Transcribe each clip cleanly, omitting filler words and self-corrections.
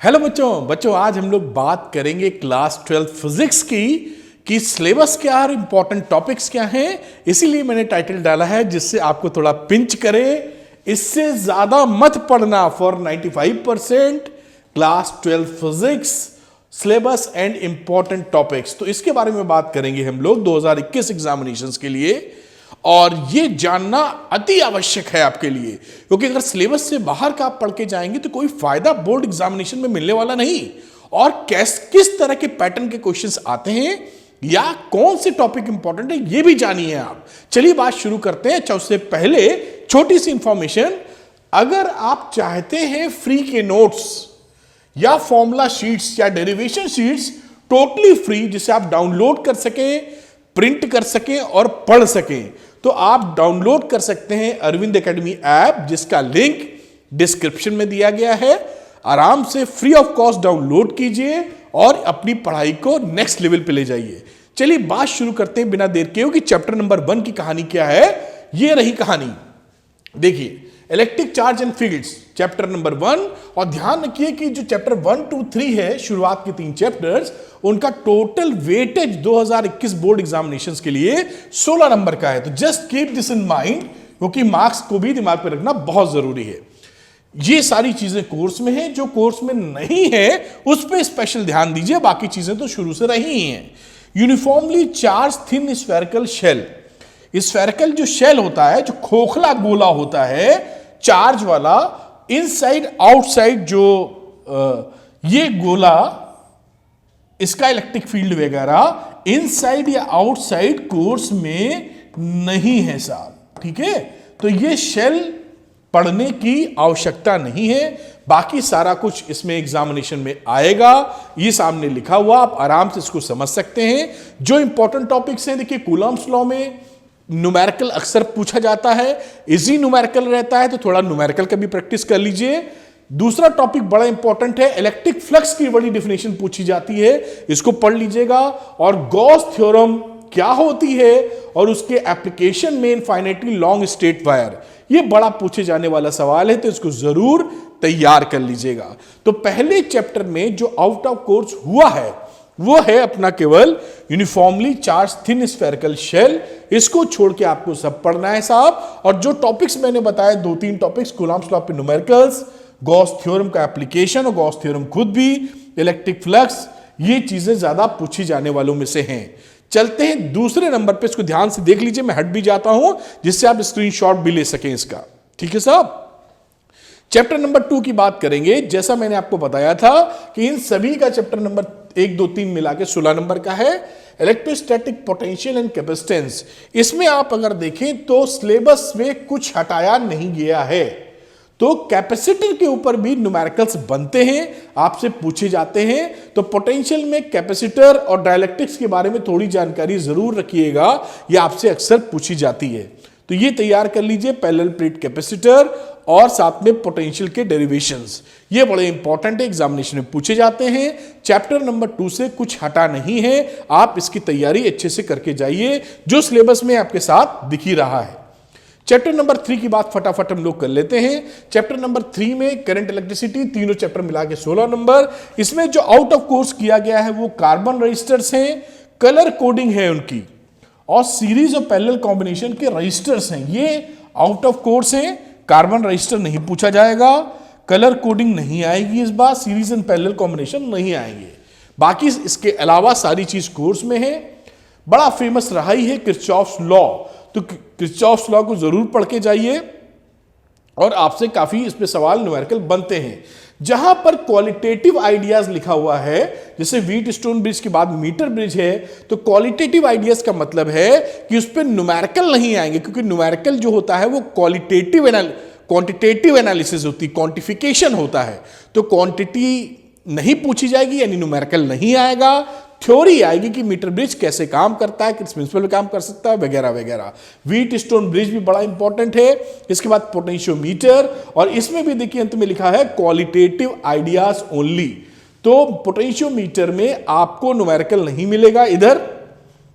Hello बच्चों आज हम लोग बात करेंगे क्लास 12 फिजिक्स की कि सिलेबस क्या है और इंपॉर्टेंट टॉपिक्स क्या हैं। इसीलिए मैंने टाइटल डाला है जिससे आपको थोड़ा पिंच करे। इससे ज्यादा मत पढ़ना for 95% class 12 physics syllabus and important topics. तो इसके बारे में बात करेंगे हम लोग 2021 एग्जामिनेशंस के लिए, और ये जानना अति आवश्यक है आपके लिए, क्योंकि अगर सिलेबस से बाहर का आप पढ़ के जाएंगे तो कोई फायदा बोर्ड एग्जामिनेशन में मिलने वाला नहीं। और किस तरह के पैटर्न के क्वेश्चंस आते हैं या कौन से टॉपिक इंपॉर्टेंट है ये भी जानिए आप। चलिए बात शुरू करते हैं। अच्छा, उससे पहले छोटी सी इंफॉर्मेशन, अगर आप चाहते हैं फ्री के नोट्स या फॉर्मूला शीट्स या डेरिवेशन शीट्स टोटली फ्री, जिसे आप डाउनलोड कर सकें, प्रिंट कर सकें और पढ़ सकें, तो आप डाउनलोड कर सकते हैं अरविंद एकेडमी ऐप, जिसका लिंक डिस्क्रिप्शन में दिया गया है। आराम से फ्री ऑफ कॉस्ट डाउनलोड कीजिए और अपनी पढ़ाई को नेक्स्ट लेवल पे ले जाइए। चलिए बात शुरू करते हैं बिना देर के कि चैप्टर नंबर 1 की कहानी क्या है। ये रही कहानी, देखिए electric charge and fields chapter number 1। और ध्यान रखिए कि जो चैप्टर 1 2 3 है, शुरुआत के 3 चैप्टर्स, उनका टोटल वेटेज 2021 बोर्ड एग्जामिनेशंस के लिए 16 नंबर का है। तो just keep this in mind, क्योंकि मार्क्स को भी दिमाग में रखना बहुत जरूरी है। ये सारी चीजें कोर्स में है, जो कोर्स में नहीं है उस पर स्पेशल ध्यान दीजिए, बाकी चीजें तो शुरू से रही हैं। Uniformly charge thin spherical shell, spherical जो शेल होता है, जो खोखला गोला होता है चार्ज वाला, इनसाइड आउटसाइड जो ये गोला, इसका इलेक्ट्रिक फील्ड वगैरह इनसाइड या आउटसाइड कोर्स में नहीं है साहब, ठीक है। तो ये शेल पढ़ने की आवश्यकता नहीं है, बाकी सारा कुछ इसमें एग्जामिनेशन में आएगा। ये सामने लिखा हुआ, आप आराम से इसको समझ सकते हैं। जो इंपॉर्टेंट टॉपिक्स हैं, देखिए कूलम्ब्स लॉ में न्यूमेरिकल अक्सर पूछा जाता है, इजी न्यूमेरिकल रहता है, तो थोड़ा न्यूमेरिकल का भी प्रैक्टिस कर लीजिए। दूसरा टॉपिक बड़ा इंपॉर्टेंट है, इलेक्ट्रिक फ्लक्स की बड़ी डेफिनेशन पूछी जाती है, इसको पढ़ लीजिएगा। और गॉस थ्योरम क्या होती है और उसके एप्लीकेशन में इनफाइनाइटली लॉन्ग स्ट्रेट वायर, ये बड़ा पूछे जाने वाला सवाल है, तो इसको जरूर तैयार कर लीजिएगा। तो पहले चैप्टर में जो आउट ऑफ कोर्स हुआ है वो है अपना केवल uniformly charge thin spherical shell. इसको छोड़ के आपको सब पढ़ना है साहब। और जो टॉपिक्स मैंने बताया, 2-3 टॉपिक्स, कूलम्ब्स लॉ पे न्यूमेरिकल्स, गॉस थ्योरम का एप्लीकेशन और गॉस थ्योरम खुद भी, इलेक्ट्रिक फ्लक्स, ये चीजें ज्यादा पूछी जाने वालों में से हैं। चलते हैं दूसरे नंबर पे, इसको ध्यान से देख लीजिए, मैं हट भी जाता हूं जिससे आप स्क्रीनशॉट भी ले सकें इसका, ठीक है साहब। चैप्टर नंबर 2 की बात करेंगे। जैसा मैंने आपको बताया था कि इन सभी का चैप्टर नंबर 1 2 3 मिला के 16 नंबर का है, इलेक्ट्रोस्टैटिक पोटेंशियल एंड कैपेसिटेंस। इसमें आप अगर देखें तो सिलेबस में कुछ हटाया नहीं गया है। तो कैपेसिटर के ऊपर भी न्यूमेरिकल्स बनते हैं, आपसे पूछे जाते हैं। तो पोटेंशियल में कैपेसिटर और डाइलेक्ट्रिक्स के बारे में थोड़ी जानकारी जरूर रखिएगा, यह आपसे अक्सर पूछी जाती है। तो ये तैयार कर लीजिए, पैरेलल प्लेट कैपेसिटर और साथ में पोटेंशियल के डेरिवेशंस, ये बड़े इंपॉर्टेंट है, एग्जामिनेशन में पूछे जाते हैं। चैप्टर नंबर 2 से कुछ हटा नहीं है, आप इसकी तैयारी अच्छे से करके जाइए, जो सिलेबस में आपके साथ दिख ही रहा है। चैप्टर नंबर 3 की बात फटाफट हम लोग कर लेते हैं। चैप्टर नंबर 3 में करंट इलेक्ट्रिसिटी, तीनों चैप्टर मिला के 16 नंबर। इसमें जो आउट ऑफ कोर्स किया गया है वो कार्बन रजिस्टर्स हैं, कलर कोडिंग है उनकी, और सीरीज और पैरेलल कॉम्बिनेशन के रजिस्टर्स हैं, ये आउट ऑफ कोर्स हैं। कार्बन रजिस्टर नहीं पूछा जाएगा, कलर कोडिंग नहीं आएगी इस बार, सीरीज एंड पैरेलल कॉम्बिनेशन नहीं आएंगे। बाकी इसके अलावा सारी चीज कोर्स में है। बड़ा फेमस रहा ही है किरचॉफ्स लॉ, तो किरचॉफ्स लॉ को जरूर पढ़ के जाइए, और आपसे काफी इस पे सवाल न्यूमेरिकल बनते हैं। जहां पर क्वालिटेटिव आइडियाज लिखा हुआ है, जैसे व्हीट स्टोन ब्रिज के बाद मीटर ब्रिज है, तो क्वालिटेटिव आइडियाज का मतलब है कि उस पर न्यूमेरिकल नहीं आएंगे, क्योंकि न्यूमेरिकल जो होता है वो क्वांटिटेटिव एनालिसिस होती है, क्वांटिफिकेशन होता है। तो क्वांटिटी नहीं पूछी जाएगी, यानी न्यूमेरिकल नहीं आएगा। थ्योरी आएगी कि मीटर ब्रिज कैसे काम करता है, किस प्रिंसिपल पे काम कर सकता है, वगैरह वगैरह। व्हीट स्टोन ब्रिज भी बड़ा इंपॉर्टेंट है। इसके बाद पोटेंशियोमीटर, और इसमें भी देखिए अंत में लिखा है क्वालिटेटिव आइडियाज ओनली। तो पोटेंशियोमीटर में आपको न्यूमेरिकल नहीं मिलेगा, इधर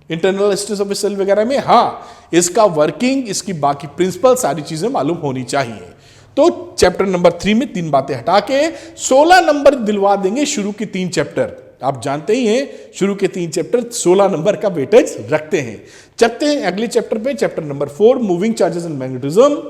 इंटरनल स्ट्रेस ऑफ सेल वगैरह में, हाँ इसका वर्किंग, इसकी बाकी प्रिंसिपल सारी चीजें मालूम होनी चाहिए। तो चैप्टर नंबर 3 में 3 बातें हटा के 16 नंबर दिलवा देंगे शुरू के 3 चैप्टर। आप जानते ही हैं शुरू के 3 चैप्टर 16 नंबर का वेटेज रखते हैं। चलते हैं अगले चैप्टर पे, chapter number 4 moving charges and magnetism.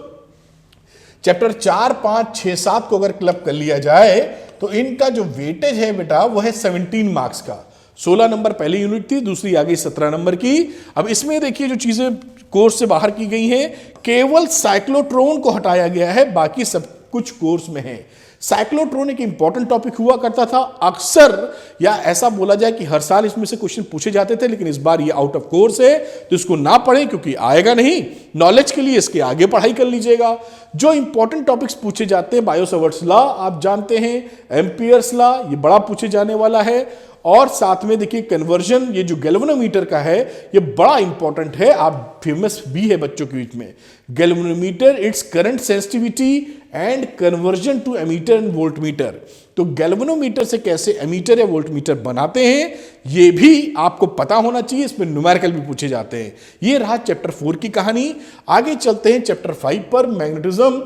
Chapter 4, 5, 6, 7 को अगर क्लब कर लिया जाए तो इनका जो वेटेज है बेटा वो है 17 मार्क्स का। 16 नंबर पहली यूनिट थी, दूसरी आ गई 17 नंबर की। अब इसमें देखिए जो चीजें कोर्स से बाहर की गई हैं, केवल साइक्लोट्रॉन को हटाया गया है, बाकी सब कुछ कोर्स में है। साइक्लोट्रॉन एक इंपॉर्टेंट टॉपिक हुआ करता था अक्सर, या ऐसा बोला जाए कि हर साल इसमें से क्वेश्चन पूछे जाते थे, लेकिन इस बार ये आउट ऑफ कोर्स है तो इसको ना पढ़ें क्योंकि आएगा नहीं। नॉलेज के लिए इसके आगे पढ़ाई कर लीजिएगा। जो इंपॉर्टेंट टॉपिक्स पूछे जाते हैं, बायो-सवर्ट्स लॉ आप जानते हैं, एम्पियर्स लॉ ये बड़ा पूछे जाने वाला है, और साथ में देखिए कन्वर्जन, ये जो गैल्वेनोमीटर का है ये बड़ा इंपॉर्टेंट है, आप फेमस भी है बच्चों के बीच में। Galvanometer its current sensitivity and conversion to ammeter and voltmeter. तो गैल्वेनोमीटर से कैसे एमीटर या वोल्टमीटर बनाते हैं ये भी आपको पता होना चाहिए, इसमें न्यूमेरिकल भी पूछे जाते हैं। ये रहा चैप्टर 4 की कहानी। आगे चलते हैं चैप्टर 5 पर, मैग्नेटिज्म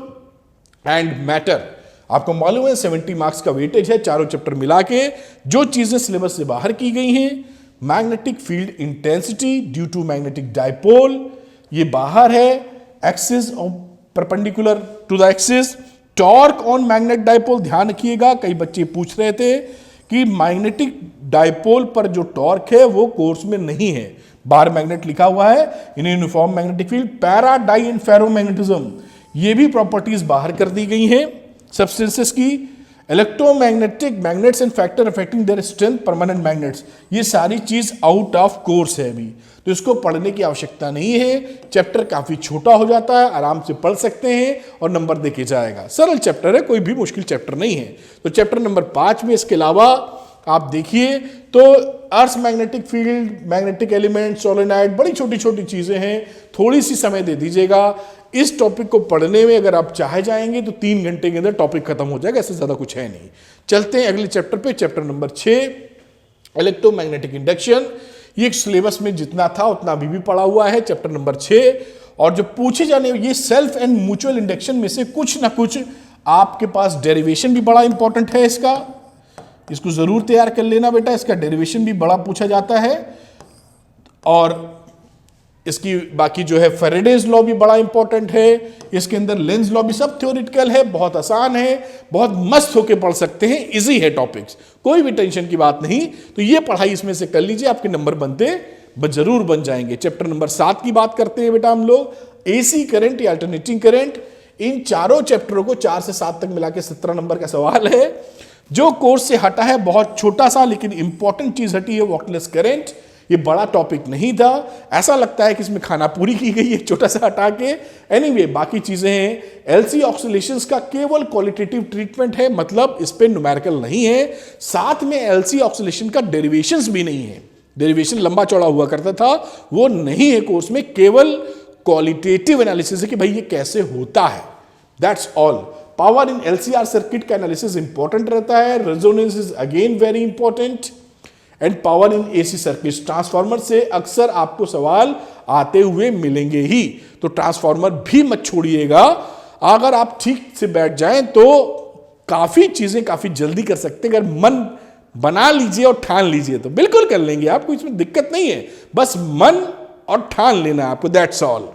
एंड मैटर। आपको मालूम है 70 मार्क्स का वेटेज है चारों चैप्टर मिला के। जो चीजें सिलेबस से बाहर की गई हैं, magnetic field intensity due to magnetic dipole ये बाहर है, axis perpendicular to the axis, torque on magnet dipole. ध्यान रखिएगा, कई बच्चे पूछ रहे थे कि मैग्नेटिक डाइपोल पर जो टॉर्क है वो कोर्स में नहीं है, बाहर मैग्नेट लिखा हुआ है, in uniform magnetic field. Para, dia and ferromagnetism ये भी प्रॉपर्टीज बाहर कर दी गई हैं सब्सटेंसेस की। Electromagnetic magnets and factor affecting their strength, permanent magnets, ये सारी चीज आउट ऑफ कोर्स है अभी, तो इसको पढ़ने की आवश्यकता नहीं है। चैप्टर काफी छोटा हो जाता है, आराम से पढ़ सकते हैं और नंबर देके जाएगा। सरल चैप्टर है, कोई भी मुश्किल चैप्टर नहीं है। तो चैप्टर नंबर 5 में इसके अलावा आप देखिए तो earth magnetic field, magnetic element, solenoid, बड़ी छोटी छोटी चीजें हैं, थोड़ी सी समय दे दीजिएगा। इस टॉपिक को पढ़ने में अगर आप चाहे जाएंगे तो 3 घंटे के अंदर टॉपिक खत्म हो जाएगा, इससे ज्यादा कुछ है नहीं। चलते हैं अगले चैप्टर पे, चैप्टर नंबर 6 इलेक्ट्रोमैग्नेटिक इंडक्शन। ये सिलेबस में जितना था उतना अभी भी पड़ा हुआ है, चैप्टर नंबर 6। और जो पूछे जाने ये सेल्फ एंड म्यूचुअल इंडक्शन में से कुछ ना कुछ आपके पास डेरिवेशन भी बड़ा इंपॉर्टेंट है इसका, इसको जरूर तैयार कर लेना बेटा, इसका डेरिवेशन भी बड़ा पूछा जाता है। और इसकी बाकी जो है फैराडेज लॉ भी बड़ा इंपॉर्टेंट है, इसके अंदर लेंज लॉ भी, सब थ्योरेटिकल है, बहुत आसान है, बहुत मस्त होके पढ़ सकते हैं, इजी है टॉपिक्स, कोई भी टेंशन की बात नहीं। तो ये पढ़ाई इसमें से कर लीजिए, आपके नंबर बनते जरूर बन जाएंगे। चैप्टर नंबर 7 की बात करते हैं बेटा हम लोग, एसी करंट या अल्टरनेटिंग करंट। इन चारों चैप्टरों को 4 से 7 तक मिला के 17 नंबर का सवाल है। जो कोर्स से हटा है बहुत छोटा सा लेकिन इंपॉर्टेंट चीज हटी है, वॉटलेस करंट। ये बड़ा टॉपिक नहीं था, ऐसा लगता है कि इसमें खाना पूरी की गई है छोटा सा हटा के। एनीवे बाकी चीजें हैं। एलसी ऑक्सीलेशंस का केवल क्वालिटेटिव ट्रीटमेंट है, मतलब इस पे न्यूमेरिकल नहीं है। साथ में एलसी ऑक्सीलेशन का डेरिवेशंस भी नहीं है, डेरिवेशन लंबा चौड़ा हुआ करता था वो नहीं है कोर्स में, केवल क्वालिटेटिव एनालिसिस है कि भाई ये कैसे होता है, that's all. Power in LCR circuit का एनालिसिस इंपॉर्टेंट रहता है, resonance is again very important, and power in AC circuit. Transformer से अक्सर आपको सवाल आते हुए मिलेंगे ही, तो ट्रांसफार्मर भी मत छोड़िएगा। अगर आप ठीक से बैठ जाएं तो काफी चीजें काफी जल्दी कर सकते हैं, अगर मन बना लीजिए और ठान लीजिए तो बिल्कुल कर लेंगे, आपको इसमें दिक्कत नहीं है, बस मन और ठान लेना है आपको, दैट्स ऑल।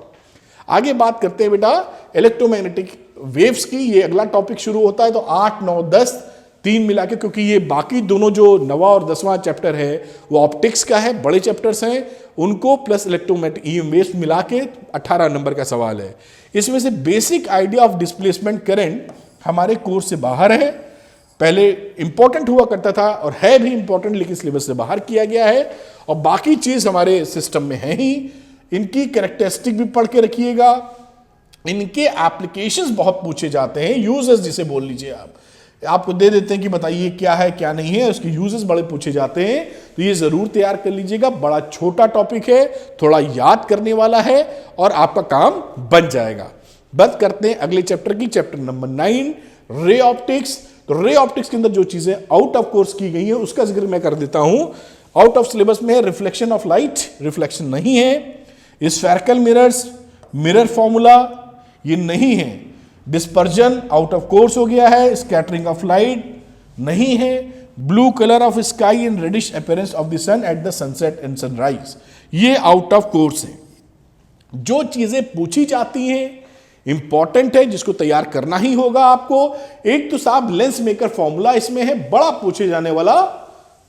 आगे बात करते हैं बेटा इलेक्ट्रोमैग्नेटिक वेव्स की, ये अगला टॉपिक शुरू होता है। तो 8, 9, 10 3 मिला के, क्योंकि ये बाकी दोनों जो 9वां और 10वां चैप्टर है वो ऑप्टिक्स का है, बड़े चैप्टर्स हैं, उनको प्लस इलेक्ट्रोमैग्नेटिक ईएम वेव्स मिला के 18 नंबर का सवाल है। इसमें से basic idea of displacement current हमारे कोर्स से बाहर है, पहले इंपॉर्टेंट हुआ करता था और है भी इंपॉर्टेंट, लेकिन सिलेबस से बाहर किया गया है। और बाकी चीज हमारे सिस्टम में है ही, इनकी कैरेक्टरिस्टिक भी पढ़ के रखिएगा, इनके एप्लीकेशंस बहुत पूछे जाते हैं, यूजेस जिसे बोल लीजिए आप, आपको दे देते हैं कि बताइए क्या है क्या नहीं है, उसके यूजेस बड़े पूछे जाते हैं, तो ये जरूर तैयार कर लीजिएगा। बड़ा छोटा टॉपिक है, थोड़ा याद करने वाला है और आपका काम बन जाएगा। बात करते हैं अगले चैप्टर की, चैप्टर नंबर 9 रे ऑप्टिक्स। तो रे ऑप्टिक्स के अंदर जो चीजें आउट ऑफ कोर्स की गई है उसका जिक्र मैं कर देता हूं। आउट ऑफ सिलेबस में रिफ्लेक्शन ऑफ लाइट, रिफ्लेक्शन नहीं है। स्फेरिकल मिरर्स, मिरर फॉर्मूला ये नहीं है। डिस्पर्जन आउट ऑफ कोर्स हो गया है, स्कैटरिंग ऑफ लाइट नहीं है, blue colour of sky and reddish appearance of the sun at the sunset and sunrise, ये आउट ऑफ कोर्स है। जो चीजें पूछी जाती हैं इंपॉर्टेंट है, जिसको तैयार करना ही होगा आपको। एक तो साहब लेंस मेकर फॉर्मूला इसमें है, बड़ा पूछे जाने वाला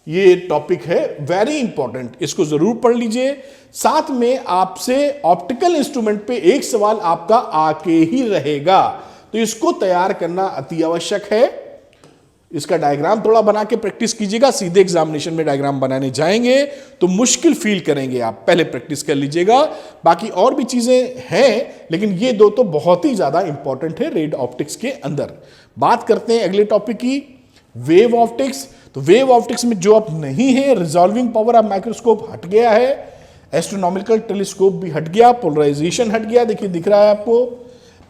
ये टॉपिक है, वेरी इंपॉर्टेंट, इसको जरूर पढ़ लीजिए। साथ में आपसे ऑप्टिकल इंस्ट्रूमेंट पे एक सवाल आपका आके ही रहेगा, तो इसको तैयार करना अति आवश्यक है। इसका डायग्राम थोड़ा बना के प्रैक्टिस कीजिएगा, सीधे एग्जामिनेशन में डायग्राम बनाने जाएंगे तो मुश्किल फील करेंगे आप, पहले प्रैक्टिस कर लीजिएगा। बाकी और भी चीजें हैं, लेकिन ये दो तो बहुत ही ज्यादा इंपॉर्टेंट है रेड ऑप्टिक्स के अंदर। बात करते हैं अगले टॉपिक की, वेव ऑप्टिक्स। तो वेव ऑप्टिक्स में जो अब नहीं है, रिजॉल्विंग पावर ऑफ माइक्रोस्कोप हट गया है, एस्ट्रोनॉमिकल टेलीस्कोप भी हट गया, पोलराइजेशन हट गया, देखिए दिख रहा है आपको,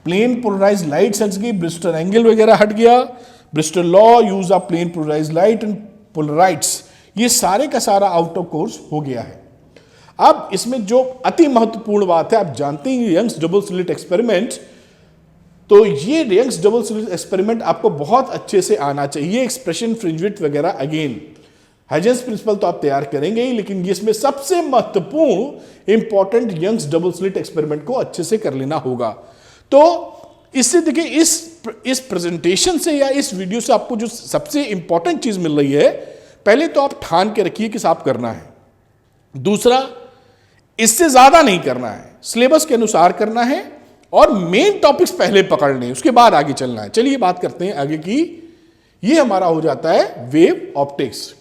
प्लेन पोलराइज लाइट हट गई, ब्रिस्टल एंगल वगैरह हट गया, Brewster law, use of plane polarize light and polaroids, ये सारे का सारा आउट ऑफ कोर्स हो गया है। अब इसमें जो अति महत्वपूर्ण बात है, आप जानते हैं यंग्स डबल स्लिट एक्सपेरिमेंट, तो ये यंग्स डबल स्लिट एक्सपेरिमेंट आपको बहुत अच्छे से आना चाहिए। एक्सप्रेशन, फ्रिंज विड्थ वगैरह, अगेन हाइजेंस प्रिंसिपल तो आप तैयार करेंगे ही, लेकिन इसमें सबसे महत्वपूर्ण important Young's double slit experiment को अच्छे से कर लेना होगा। तो इससे देखिए, इस प्रेजेंटेशन से या इस वीडियो से आपको जो सबसे इंपॉर्टेंट चीज मिल रही है, पहले तो आप ठान के रखिए कि साफ करना है। दूसरा, इससे ज्यादा नहीं करना है, सिलेबस के अनुसार करना है और मेन टॉपिक्स पहले पकड़ने हैं, उसके बाद आगे चलना है। चलिए बात करते हैं आगे की। ये हमारा हो जाता है वेव ऑप्टिक्स।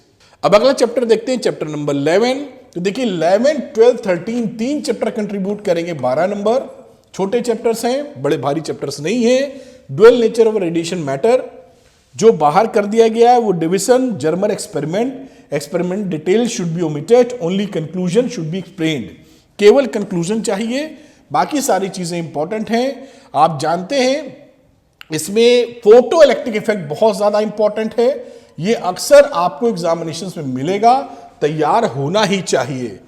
अब अगला चैप्टर देखते हैं, चैप्टर नंबर 11। तो देखिए 11, 12, 13 तीन चैप्टर कंट्रीब्यूट करेंगे 12 नंबर। छोटे चैप्टर्स हैं, बड़े भारी चैप्टर्स नहीं है। Dual nature of radiation matter, जो बाहर कर दिया गया है वो division, Germer experiment detail should be omitted, only conclusion should be explained. केवल कंक्लूजन चाहिए, बाकी सारी चीजें इंपॉर्टेंट हैं। आप जानते हैं इसमें फोटो इलेक्ट्रिक इफेक्ट बहुत ज्यादा इंपॉर्टेंट है, ये अक्सर आपको एग्जामिनेशंस में मिलेगा, तैयार होना ही चाहिए।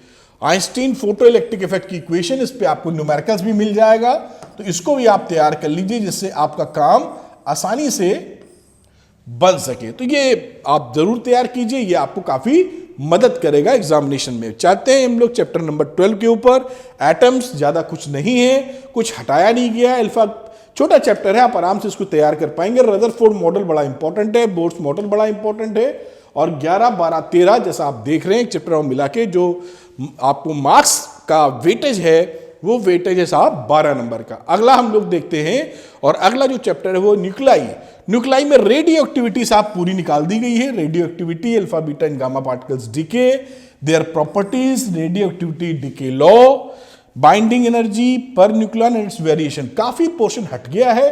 आइंस्टीन फोटो इलेक्ट्रिक इफेक्ट की इक्वेशन, इस पे आपको न्यूमेरिकल्स भी मिल जाएगा, तो इसको भी आप तैयार कर लीजिए, जिससे आपका काम आसानी से बन सके। तो ये आप जरूर तैयार कीजिए, ये आपको काफी मदद करेगा एग्जामिनेशन में। चाहते हैं हम लोग चैप्टर नंबर 12 के ऊपर। एटम्स ज्यादा कुछ नहीं है, कुछ हटाया नहीं गया, अल्फा छोटा चैप्टर है, आप आराम से इसको तैयार कर पाएंगे। रदरफोर्ड मॉडल बड़ा इंपॉर्टेंट है, बोर्ड्स मॉडल बड़ा इंपॉर्टेंट है, और 11, 12, 13 जैसा आप देख रहे हैं चैप्टर में मिला के जो आपको मार्क्स का वेटेज है, वो वेटेज है साहब 12 नंबर का। अगला हम लोग देखते हैं, और अगला जो चैप्टर है वो न्यूक्लाई। न्यूक्लाई में रेडियो एक्टिविटी साहब पूरी निकाल दी गई है। Radioactivity, alpha beta and gamma particles decay, their properties, radioactivity decay law, binding energy पर न्यूक्लियन एंड इट्स वेरिएशन, काफी पोर्शन हट गया है।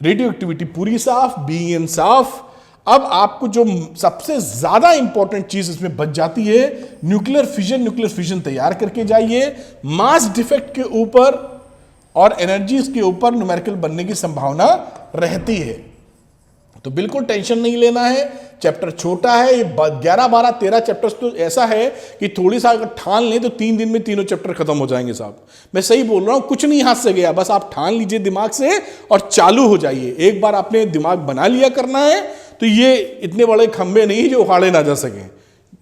रेडियो एक्टिविटी पूरी साफ, बीएन साफ। अब आपको जो सबसे ज्यादा इंपॉर्टेंट चीज इसमें बच जाती है, न्यूक्लियर फिजन तैयार करके जाइए। मास डिफेक्ट के ऊपर और एनर्जीज के ऊपर न्यूमेरिकल बनने की संभावना रहती है, तो बिल्कुल टेंशन नहीं लेना है। चैप्टर छोटा है, 11, 12, 13 चैप्टर्स तो ऐसा है कि थोड़ी सा अगर ठान लें तो 3 दिन में तीनों चैप्टर खत्म हो जाएंगे साहब। मैं सही बोल रहा हूं, कुछ नहीं हाथ से गया, बस आप ठान लीजिए दिमाग से और चालू हो जाइए। एक बार आपने दिमाग बना लिया करना है, तो ये इतने बड़े खंबे नहीं जो उखाड़े ना जा सकें।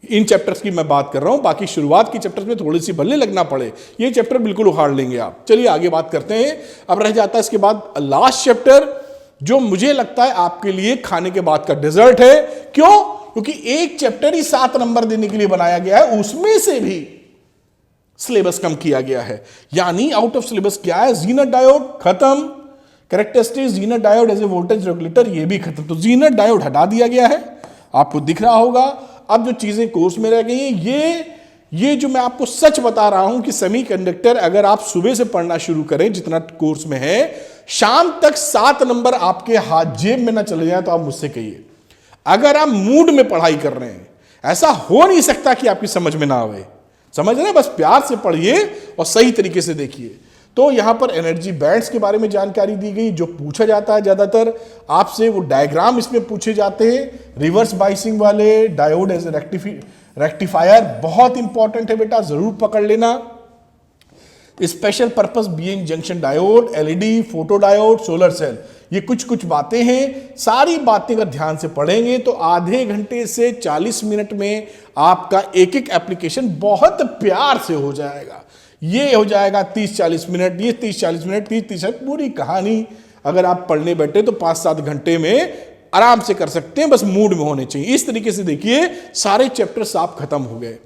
इन चैप्टर्स की मैं बात कर रहा हूं, बाकी शुरुआत की चैप्टर्स में थोड़ी सी भले लगना पड़े, ये चैप्टर बिल्कुल उखाड़ लेंगे आप। चलिए आगे बात करते हैं। अब रह जाता है इसके बाद लास्ट चैप्टर, जो मुझे लगता है आपके लिए खाने के बाद का डेजर्ट है। क्यों? क्योंकि एक चैप्टर ही 7 नंबर देने के लिए बनाया गया है, उसमें से भी सिलेबस कम किया गया है। यानी आउट ऑफ सिलेबस क्या है? जीनत डायोड खत्म, characteristics Zener diode as a voltage regulator, ये भी खत्म। तो जीनत डायोड हटा दिया गया है, आपको दिख रहा होगा। अब जो चीजें कोर्स में रह गई हैं, ये जो मैं आपको सच बता रहा हूं कि सेमीकंडक्टर अगर आप सुबह से पढ़ना शुरू करें, जितना कोर्स में है, शाम तक 7 नंबर आपके हाथ जेब में ना चले जाए, तो आप मुझसे कहिए। अगर आप मूड में पढ़ाई कर रहे हैं, ऐसा हो नहीं सकता कि आपकी समझ में ना आवे। समझ रहे हैं? बस प्यार से पढ़िए और सही तरीके से देखिए। तो यहां पर एनर्जी बैंड्स के बारे में जानकारी दी गई, जो पूछा जाता है ज्यादातर आपसे, वो डायग्राम इसमें पूछे जाते हैं। रिवर्स बाइसिंग वाले, डायोड एज रेक्टिफायर बहुत इंपॉर्टेंट है बेटा, जरूर पकड़ लेना। Special purpose being junction diode, LED, photodiode, solar cell, ये कुछ कुछ बातें हैं। सारी बातें अगर ध्यान से पढ़ेंगे तो आधे घंटे से 40 मिनट में आपका एक एक एप्लीकेशन बहुत प्यार से हो जाएगा। ये हो जाएगा 30-40 मिनट, ये 30-40 मिनट, 30-30 पूरी कहानी अगर आप पढ़ने बैठे तो 5-7 घंटे में आराम से कर सकते हैं, बस मूड में होने चाहिए। इस तरीके से देखिए सारे चैप्टर्स आप खत्म हो गए।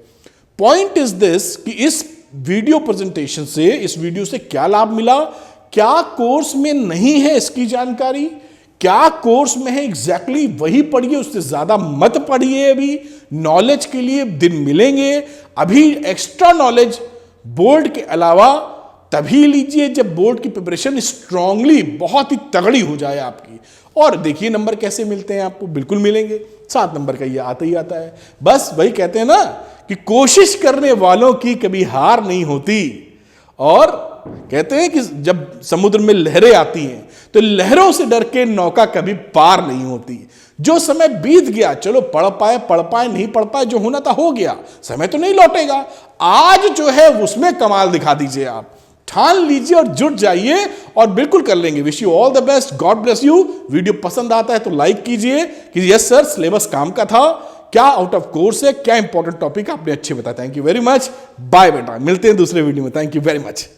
पॉइंट इज दिस कि इस वीडियो प्रेजेंटेशन से, इस वीडियो से क्या लाभ मिला, क्या कोर्स में नहीं है इसकी जानकारी, क्या कोर्स में है एग्जैक्टली वही पढ़िए, उससे ज्यादा मत पढ़िए। अभी नॉलेज के लिए दिन मिलेंगे, अभी एक्स्ट्रा नॉलेज बोर्ड के अलावा तभी लीजिए जब बोर्ड की प्रिपरेशन स्ट्रांगली बहुत ही तगड़ी हो जाए आपकी। और देखिए नंबर कैसे मिलते हैं आपको, बिल्कुल मिलेंगे, 7 नंबर का ये आता ही आता है। बस वही कहते हैं ना कि कोशिश करने वालों की कभी हार नहीं होती। और कहते हैं कि जब समुद्र में लहरें आती हैं तो लहरों से डर के नौका कभी पार नहीं होती। जो समय बीत गया, चलो पढ़ पाए नहीं पढ़ पाए, जो होना था हो गया, समय तो नहीं लौटेगा। आज जो है उसमें कमाल दिखा दीजिए, आप ठान लीजिए और जुट जाइए और बिल्कुल कर लेंगे। Wish you all the best, God bless you. Video पसंद आता है तो लाइक कीजिए कि यस सर सिलेबस काम का था, क्या आउट ऑफ कोर्स है, क्या इंपॉर्टेंट टॉपिक आपने अच्छे बताया। Thank you very much, bye बेटा, मिलते हैं दूसरे वीडियो में। Thank you very much.